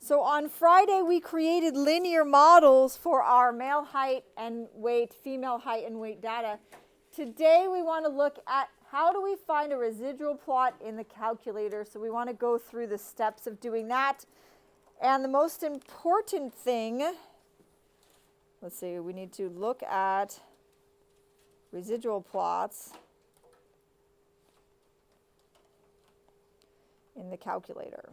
So on Friday, we created linear models for our male height and weight, female height and weight data. Today, we want to look at how do we find a residual plot in the calculator. So we want to go through the steps of doing that. And the most important thing, let's see, we need to look at residual plots in the calculator.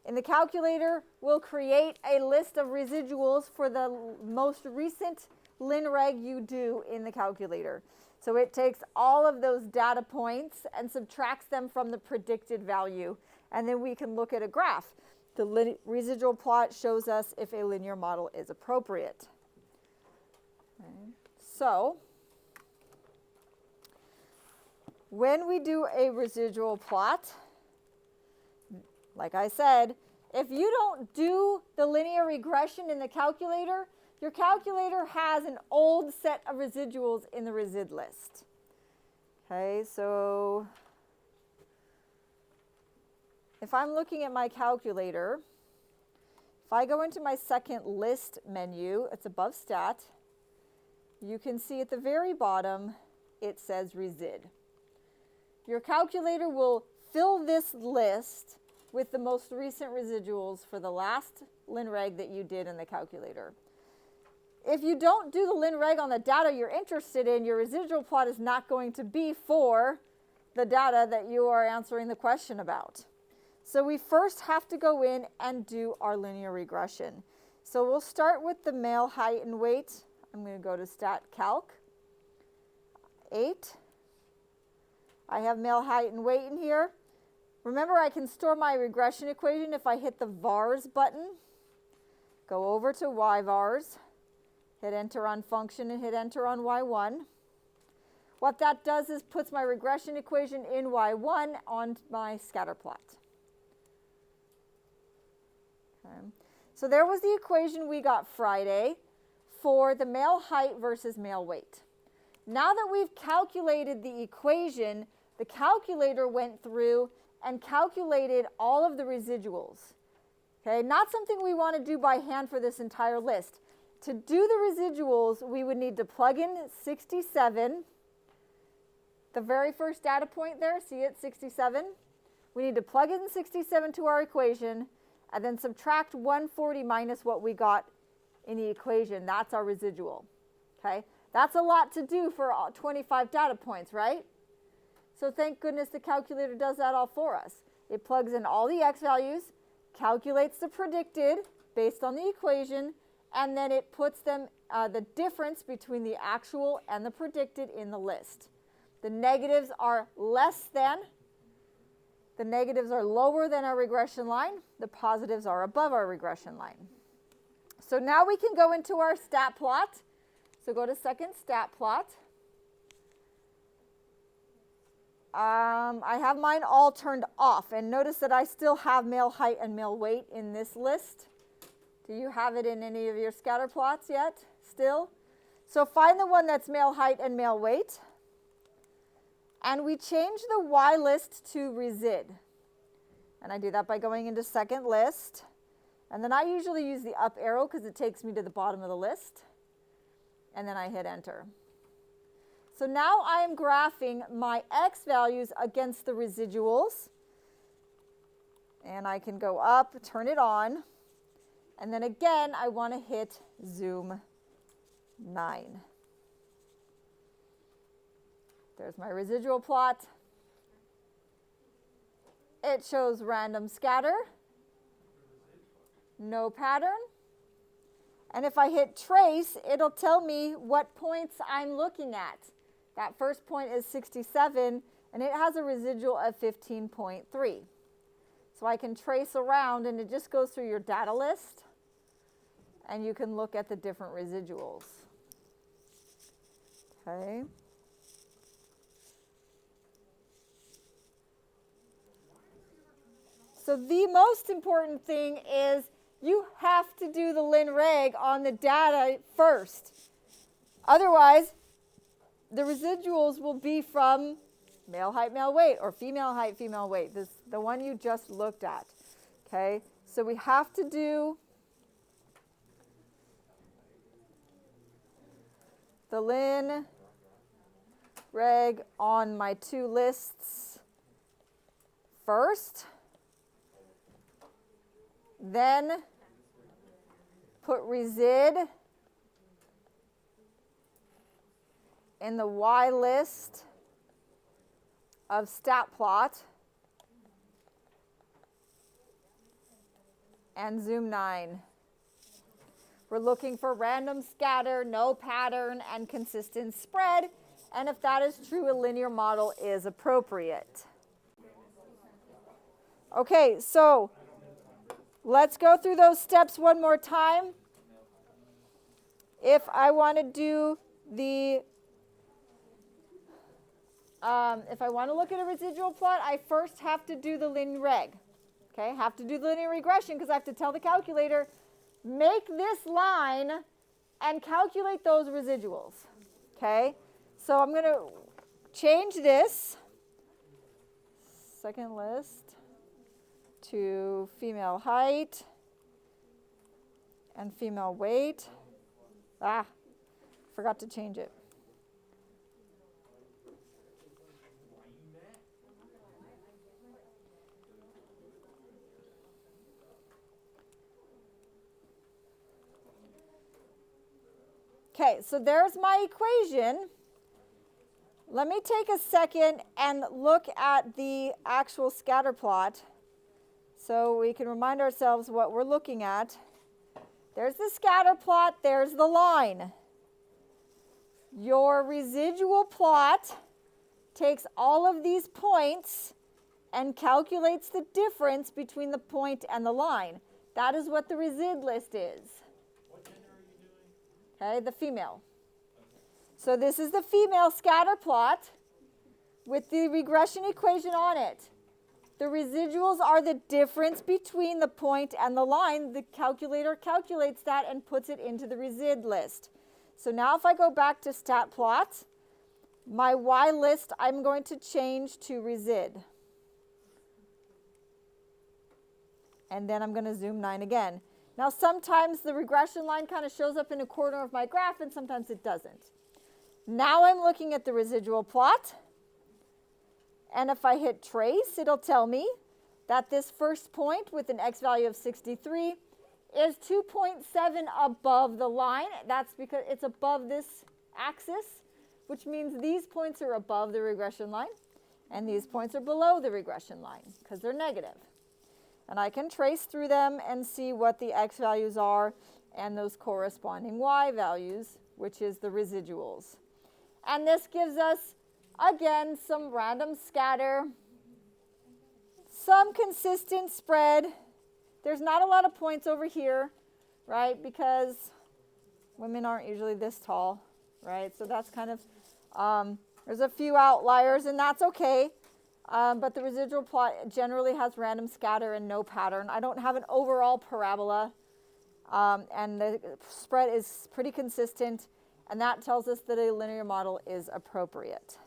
In the calculator, we'll create a list of residuals for the most recent linreg you do in the calculator. So it takes all of those data points and subtracts them from the predicted value. And then we can look at a graph. The residual plot shows us if a linear model is appropriate. Okay. So when we do a residual plot, like I said, if you don't do the linear regression in the calculator, your calculator has an old set of residuals in the resid list. Okay, so if I'm looking at my calculator, if I go into my second list menu, it's above stat, you can see at the very bottom it says resid. Your calculator will fill this list with the most recent residuals for the last linreg that you did in the calculator. If you don't do the linreg on the data you're interested in, your residual plot is not going to be for the data that you are answering the question about. So we first have to go in and do our linear regression. So we'll start with the male height and weight. I'm going to go to Stat Calc 8. I have male height and weight in here. Remember, I can store my regression equation if I hit the vars button. Go over to yvars, hit enter on function and hit enter on y1. What that does is puts my regression equation in y1 on my scatter plot. Okay. So there was the equation we got Friday for the male height versus male weight. Now that we've calculated the equation, the calculator went through and calculated all of the residuals. Okay, not something we want to do by hand for this entire list. To do the residuals, we would need to plug in 67, the very first data point there, see it, 67? We need to plug in 67 to our equation and then subtract 140 minus what we got in the equation. That's our residual. Okay, that's a lot to do for 25 data points, right? So thank goodness the calculator does that all for us. It plugs in all the x values, calculates the predicted based on the equation, and then it puts them the difference between the actual and the predicted in the list. The negatives are less than, the negatives are lower than our regression line, the positives are above our regression line. So now we can go into our stat plot. So go to second stat plot. I have mine all turned off, and notice that I still have male height and male weight in this list. Do you have it in any of your scatter plots yet? Still? So find the one that's male height and male weight, and we change the Y list to resid. And I do that by going into second list, and then I usually use the up arrow because it takes me to the bottom of the list, and then I hit enter. So now I am graphing my x values against the residuals. And I can go up, turn it on. And then again, I want to hit zoom 9. There's my residual plot. It shows random scatter, no pattern. And if I hit trace, it'll tell me what points I'm looking at. That first point is 67, and it has a residual of 15.3. So I can trace around, and it just goes through your data list, and you can look at the different residuals. Okay. So the most important thing is you have to do the linreg on the data first. Otherwise, the residuals will be from male height, male weight, or female height, female weight, the one you just looked at. Okay, so we have to do the lin reg on my two lists first, then put resid in the Y list of stat plot and zoom 9. We're looking for random scatter, no pattern, and consistent spread. And if that is true, a linear model is appropriate. Okay, so let's go through those steps one more time. If I want to do the if I want to look at a residual plot, I first have to do the lin reg. Okay, have to do the linear regression because I have to tell the calculator, make this line and calculate those residuals. Okay, so I'm going to change this second list to female height and female weight. Forgot to change it. Okay, so there's my equation. Let me take a second and look at the actual scatter plot so we can remind ourselves what we're looking at. There's the scatter plot, there's the line. Your residual plot takes all of these points and calculates the difference between the point and the line. That is what the resid list is. Okay, the female. So this is the female scatter plot with the regression equation on it. The residuals are the difference between the point and the line. The calculator calculates that and puts it into the resid list. So now if I go back to stat plot, my Y list I'm going to change to resid. And then I'm going to zoom 9 again. Now sometimes the regression line kind of shows up in a corner of my graph and sometimes it doesn't. Now I'm looking at the residual plot. And if I hit trace, it'll tell me that this first point with an x value of 63 is 2.7 above the line. That's because it's above this axis, which means these points are above the regression line and these points are below the regression line because they're negative. And I can trace through them and see what the x values are and those corresponding y values, which is the residuals. And this gives us, again, some random scatter, some consistent spread. There's not a lot of points over here, right, because women aren't usually this tall, right? So that's kind of, there's a few outliers, and that's okay. But the residual plot generally has random scatter and no pattern. I don't have an overall parabola, and the spread is pretty consistent, and that tells us that a linear model is appropriate.